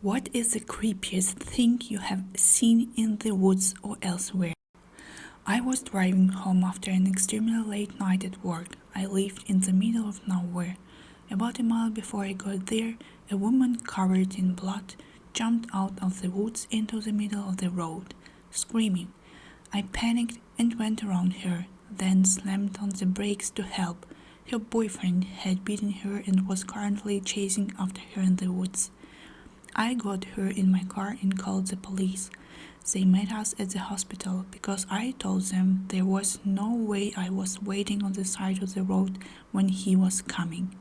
What is the creepiest thing you have seen in the woods or elsewhere? I was driving home after an extremely late night at work. I lived in the middle of nowhere. About a mile before I got there, a woman covered in blood jumped out of the woods into the middle of the road, screaming. I panicked and went around her, then slammed on the brakes to help. Her boyfriend had beaten her and was currently chasing after her in the woods. I got her in my car and called the police. They met us at the hospital because I told them there was no way I was waiting on the side of the road when he was coming.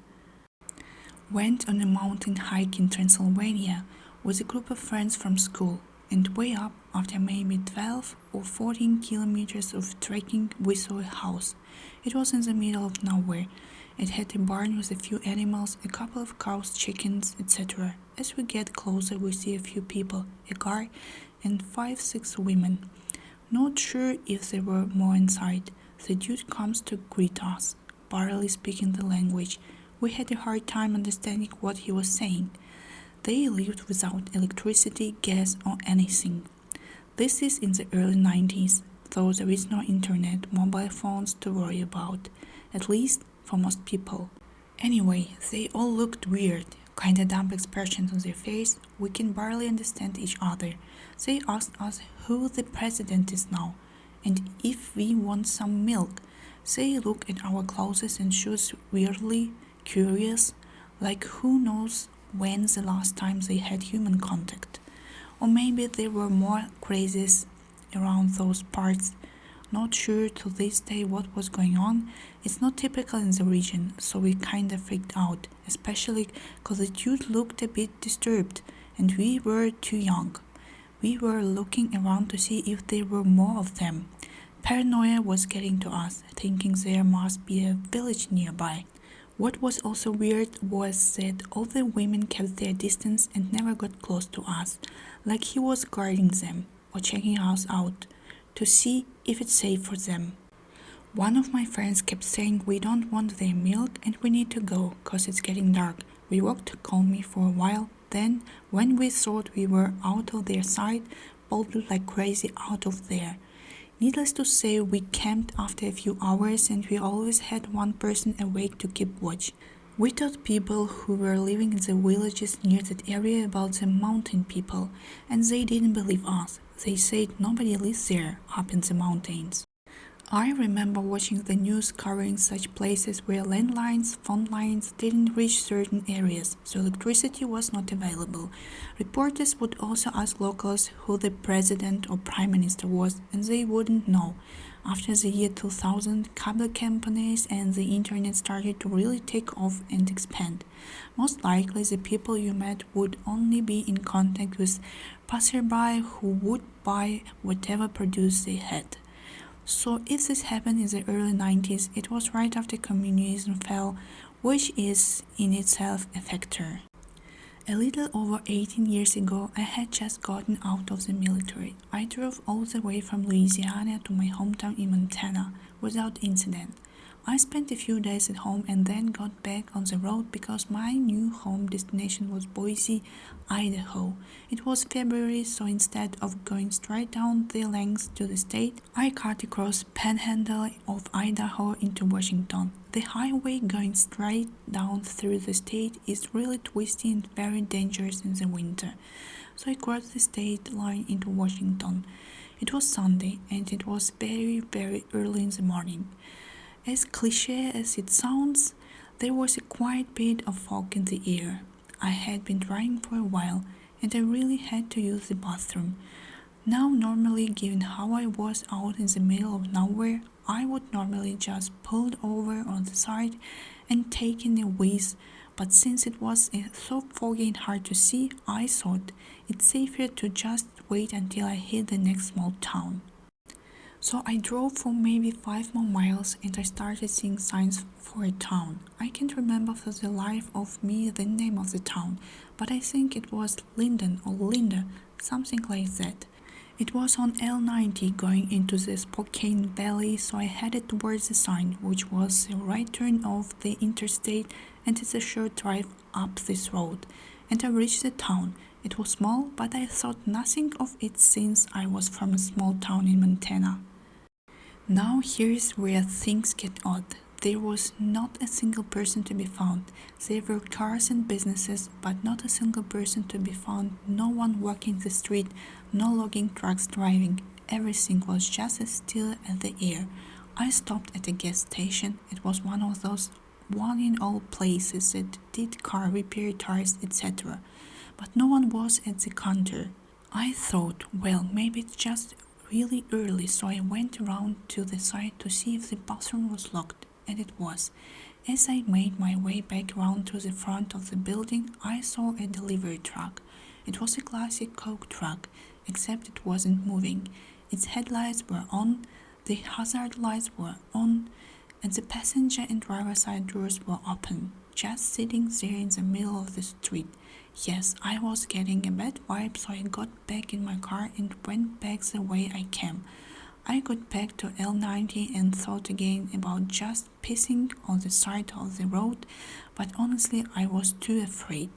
Went on a mountain hike in Transylvania with a group of friends from school, and way up, after maybe 12 or 14 kilometers of trekking, we saw a house. It was in the middle of nowhere. It had a barn with a few animals, a couple of cows, chickens, etc. As we get closer, we see a few people, a car, and 5-6 women. Not sure if there were more inside. The dude comes to greet us, barely speaking the language. We had a hard time understanding what he was saying. They lived without electricity, gas, or anything. This is in the early 90s, though there is no internet, mobile phones to worry about, at least for most people. Anyway, they all looked weird, kinda dumb expressions on their face. We can barely understand each other. They asked us who the president is now, and if we want some milk. They look at our clothes and shoes weirdly, curious, like who knows when the last time they had human contact. Or maybe there were more crazes around those parts. Not sure to this day what was going on. It's not typical in the region, so we kinda freaked out, especially cause the dude looked a bit disturbed and we were too young. We were looking around to see if there were more of them. Paranoia was getting to us, thinking there must be a village nearby. What was also weird was that all the women kept their distance and never got close to us, like he was guarding them or checking us out to see if it's safe for them. One of my friends kept saying we don't want their milk and we need to go cause it's getting dark. We walked calmly for a while, then when we thought we were out of their sight, bolted like crazy out of there. Needless to say, we camped after a few hours and we always had one person awake to keep watch. We told people who were living in the villages near that area about the mountain people, and they didn't believe us. They said nobody lives there, up in the mountains. I remember watching the news covering such places where landlines, phone lines didn't reach certain areas, so electricity was not available. Reporters would also ask locals who the president or prime minister was, and they wouldn't know. After the year 2000, cable companies and the internet started to really take off and expand. Most likely the people you met would only be in contact with passerby who would buy whatever produce they had. So if this happened in the early 90s, it was right after communism fell, which is in itself a factor. A little over 18 years ago, I had just gotten out of the military. I drove all the way from Louisiana to my hometown in Montana without incident. I spent a few days at home and then got back on the road because my new home destination was Boise, Idaho. It was February, so instead of going straight down the length to the state, I cut across panhandle of Idaho into Washington. The highway going straight down through the state is really twisty and very dangerous in the winter. So I crossed the state line into Washington. It was Sunday and it was very, very early in the morning. As cliché as it sounds, there was a quiet bit of fog in the air. I had been driving for a while and I really had to use the bathroom. Now normally, given how I was out in the middle of nowhere, I would normally just pulled over on the side and taken a whiz, but since it was so foggy and hard to see, I thought it's safer to just wait until I hit the next small town. So I drove for maybe 5 more miles and I started seeing signs for a town. I can't remember for the life of me the name of the town, but I think it was Linden or Linda, something like that. It was on L90 going into the Spokane Valley, so I headed towards the sign, which was a right turn off the interstate and it's a short drive up this road. And I reached the town. It was small, but I thought nothing of it since I was from a small town in Montana. Now here's where things get odd. There was not a single person to be found. There were cars and businesses, but not a single person to be found. No one walking the street, no logging trucks driving. Everything was just as still as the air. I stopped at a gas station. It was one of those one-in-all places that did car repair, tires, etc. But no one was at the counter. I thought, well, maybe it's just really early, so I went around to the side to see if the bathroom was locked, and it was. As I made my way back around to the front of the building, I saw a delivery truck. It was a classic Coke truck, except it wasn't moving. Its headlights were on, the hazard lights were on, and the passenger and driver side doors were open, just sitting there in the middle of the street. Yes, I was getting a bad vibe, so I got back in my car and went back the way I came. I got back to L90 and thought again about just pissing on the side of the road, but honestly I was too afraid.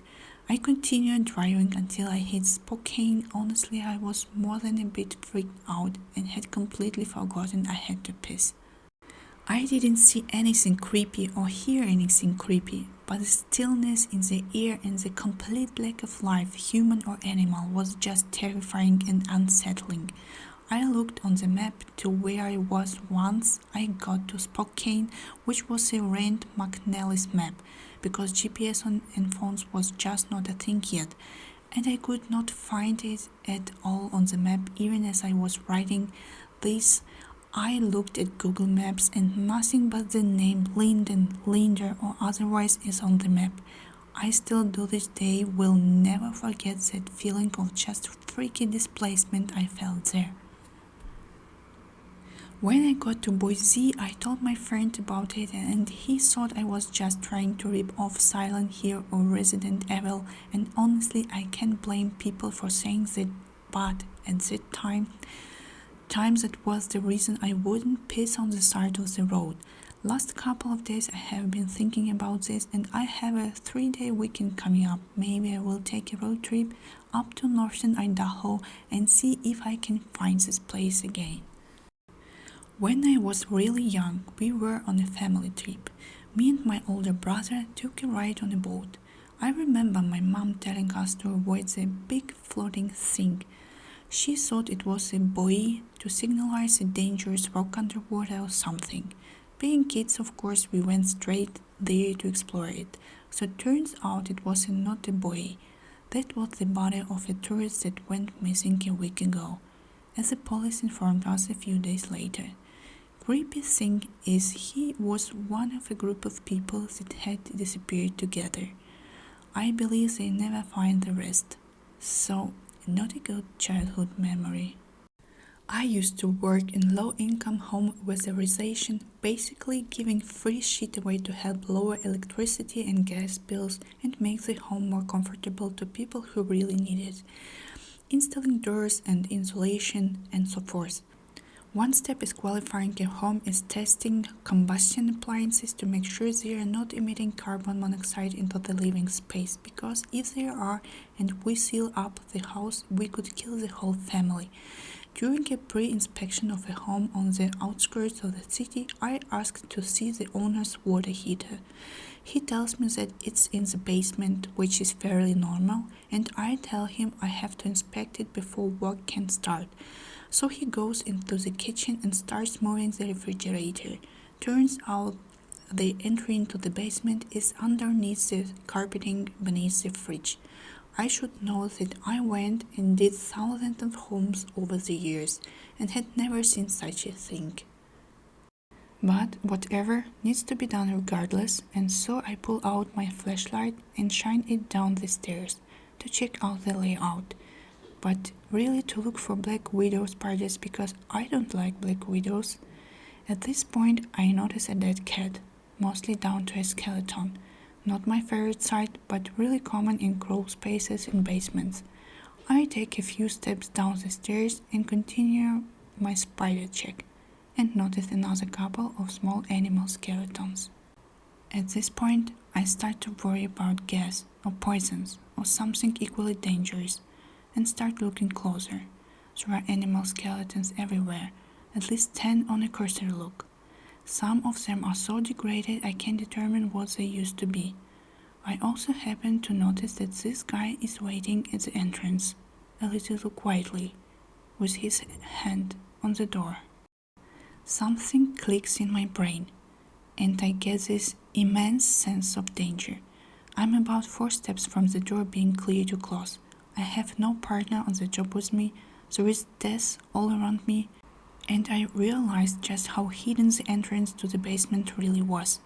I continued driving until I hit Spokane. Honestly, I was more than a bit freaked out and had completely forgotten I had to piss. I didn't see anything creepy or hear anything creepy, but the stillness in the air and the complete lack of life, human or animal, was just terrifying and unsettling. I looked on the map to where I was once I got to Spokane, which was a Rand McNally's map, because GPS and phones was just not a thing yet, and I could not find it at all on the map. Even as I was writing this, I looked at Google Maps and nothing but the name Linden, Linder or otherwise is on the map. I still to this day will never forget that feeling of just freaky displacement I felt there. When I got to Boise, I told my friend about it and he thought I was just trying to rip off Silent Hill or Resident Evil, and honestly I can't blame people for saying that, but at that times that was the reason I wouldn't piss on the side of the road. Last couple of days I have been thinking about this, and I have a 3-day weekend coming up. Maybe I will take a road trip up to northern Idaho and see if I can find this place again. When I was really young, we were on a family trip. Me and my older brother took a ride on a boat. I remember my mom telling us to avoid the big floating thing. She thought it was a buoy to signalize a dangerous rock underwater or something. Being kids, of course, we went straight there to explore it. So it turns out it was not a buoy. That was the body of a tourist that went missing a week ago, as the police informed us a few days later. Creepiest thing is he was one of a group of people that had disappeared together. I believe they never find the rest. So, not a good childhood memory. I used to work in low-income home weatherization, basically giving free shit away to help lower electricity and gas bills and make the home more comfortable to people who really need it, installing doors and insulation and so forth. One step is qualifying a home is testing combustion appliances to make sure they are not emitting carbon monoxide into the living space, because if they are and we seal up the house, we could kill the whole family. During a pre-inspection of a home on the outskirts of the city, I asked to see the owner's water heater. He tells me that it's in the basement, which is fairly normal, and I tell him I have to inspect it before work can start. So he goes into the kitchen and starts moving the refrigerator. Turns out the entry into the basement is underneath the carpeting beneath the fridge. I should know that I went and did thousands of homes over the years and had never seen such a thing. But whatever needs to be done regardless, and so I pull out my flashlight and shine it down the stairs to check out the layout. But really to look for black widow spiders, because I don't like black widows. At this point I notice a dead cat, mostly down to a skeleton. Not my favorite sight, but really common in crawl spaces in basements. I take a few steps down the stairs and continue my spider check, and notice another couple of small animal skeletons. At this point, I start to worry about gas or poisons or something equally dangerous and start looking closer. There are animal skeletons everywhere, at least 10 on a cursory look. Some of them are so degraded I can't determine what they used to be. I also happen to notice that this guy is waiting at the entrance, a little quietly, with his hand on the door. Something clicks in my brain, and I get this immense sense of danger. I'm about 4 steps from the door being clear to close. I have no partner on the job with me, there is death all around me, and I realized just how hidden the entrance to the basement really was.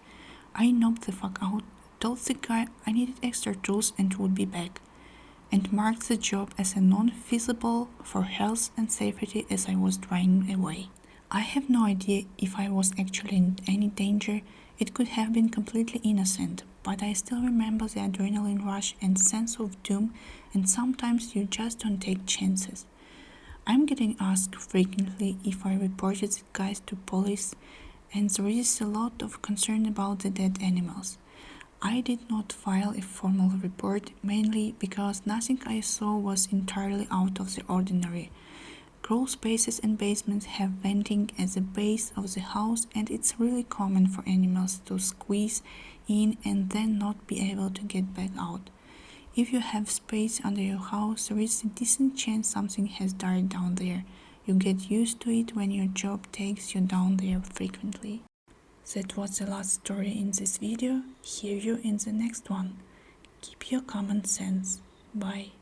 I knocked the fuck out, told the guy I needed extra tools and would be back, and marked the job as a non-feasible for health and safety as I was driving away. I have no idea if I was actually in any danger. It could have been completely innocent, but I still remember the adrenaline rush and sense of doom, and sometimes you just don't take chances. I'm getting asked frequently if I reported the guys to police, and there is a lot of concern about the dead animals. I did not file a formal report, mainly because nothing I saw was entirely out of the ordinary. Crawl spaces and basements have venting at the base of the house, and it's really common for animals to squeeze in and then not be able to get back out. If you have space under your house, there is a decent chance something has died down there. You get used to it when your job takes you down there frequently. That was the last story in this video. Hear you in the next one. Keep your common sense. Bye.